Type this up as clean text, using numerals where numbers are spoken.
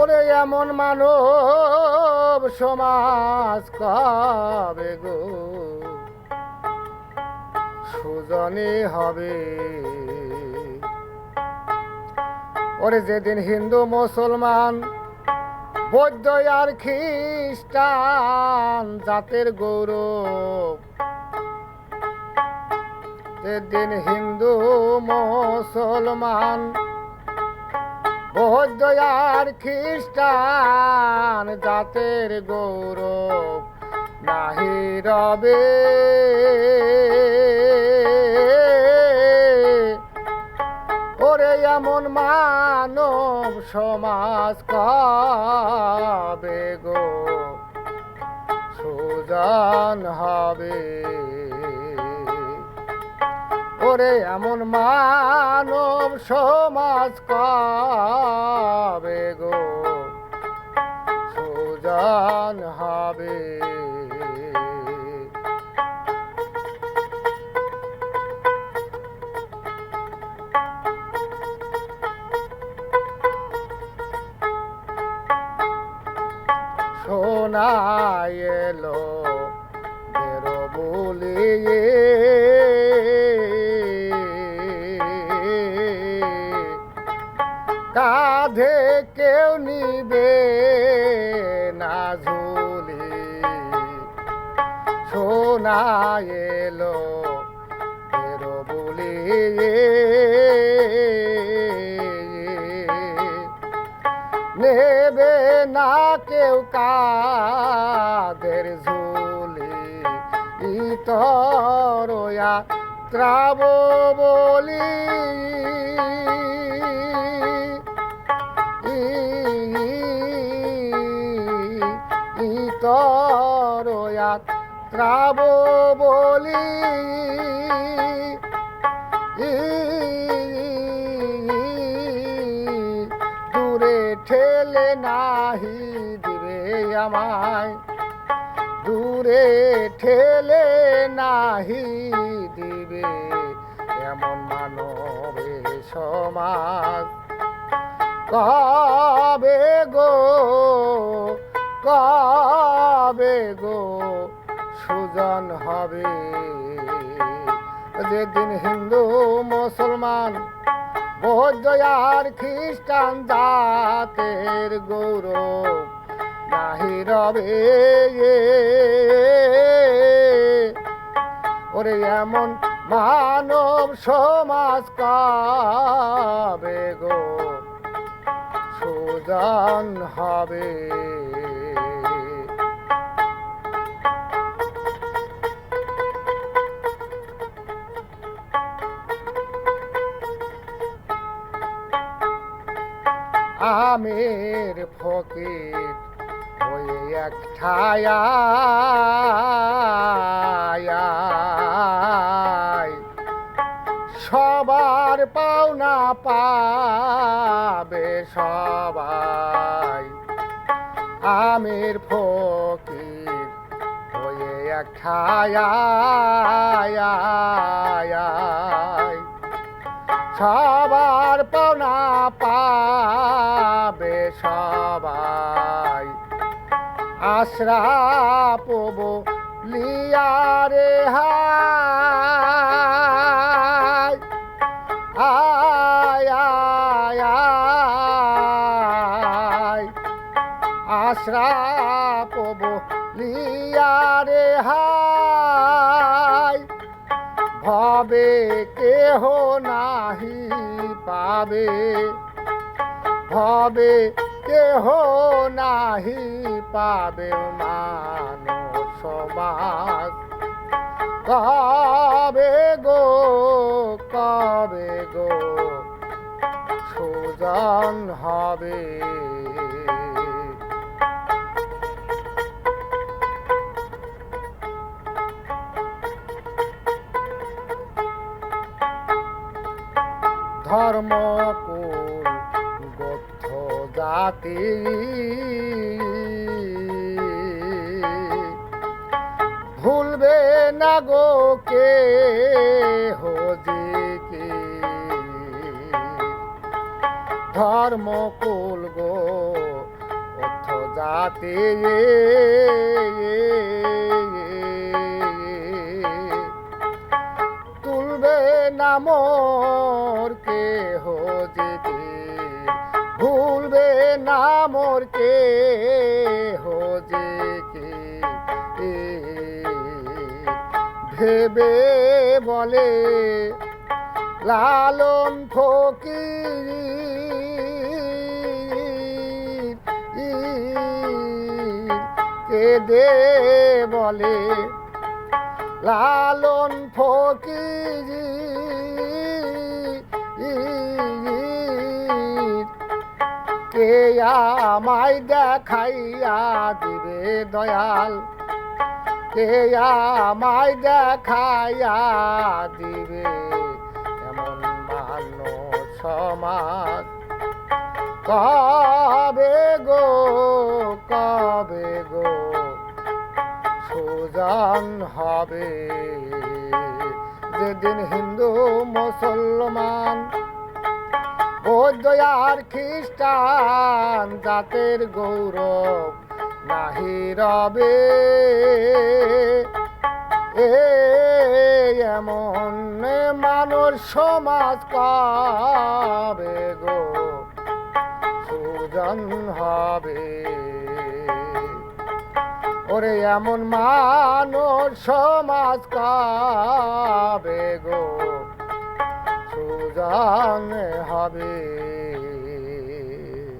ওরে এমন মানব সমাজ কবে গো সুজনে হবে। ওরে যেদিন হিন্দু মুসলমান বৌদ্ধ আর খ্রিস্টান জাতের গৌরব, যেদিন হিন্দু মুসলমান বৌদ্ধ আর খ্রিস্টান জাতের গৌরব নাহি রবে, ওরে এমন মানব সমাজ কবে গো সুজন হবে। ওরে এমন মানব সমাজ কবে গো সুজন হবে। শোনায় এলো বেরো বলিয়ে কাঁধে কেউ নিবে না ঝুলি। শোনায় এলো বেরো বলিয়ে নেবে না কেউ কাদের ঝুলি। ইতরয়া ত্রাব বলি ইতরয়া ত্রাব বলি দূরে ঠেলে নাহি দিবে আমায়, দূরে ঠেলে নাহি দিবে এমন মানবের সমাজ কবে গো কবে গো সুজন হবে। যেদিন হিন্দু মুসলমান বৌদ্ধ আর খ্রিস্টান জাতের গৌরব নাহি রবে, ওরে এমন মানব সমাজ কবে গো সুজন হবে। আমের ফকির হয়ে এক ঠায়ায় সবার পাওনা পাবে সবাই। আমের ফকির হয়ে এক ঠায়ায় সবার পাওনা পাবে সবাই। আশরা পব লিয়ারে হায় আয় আয় আয় আশরা পব লিয়ারে হায় ভবে কেহ নাহি পাবে, ভবে কেহ নাহি পাবে মানব সমাজ কবে গো কবে গো সুজন হবে। ধর্মকুল গোত্র জাতি ভুলবে না গো কে হোজি কি ধর্মকুল গো জাতি তুলবে না মোর কেহ যেতে ভুলবে না মোর কেহ যেতে ভেবে বলে লালন ফকির কেঁদে বলে লালন ফকির কে আমায় দেখাইয়া দিবে দয়াল কে আমায় দেখাইয়া দিবে এমন মানুষ সমাজ কবে গো সুজন হবে যেদিন হিন্দু মুসলমান বৌদ্ধ আর খ্রিস্টান জাতের গৌরব নাহি রবে এমন মানুষ সমাজ কবে গো সুজন হবে ওরে এমন মানুষ সমাজ কবে গো সুজন হবে।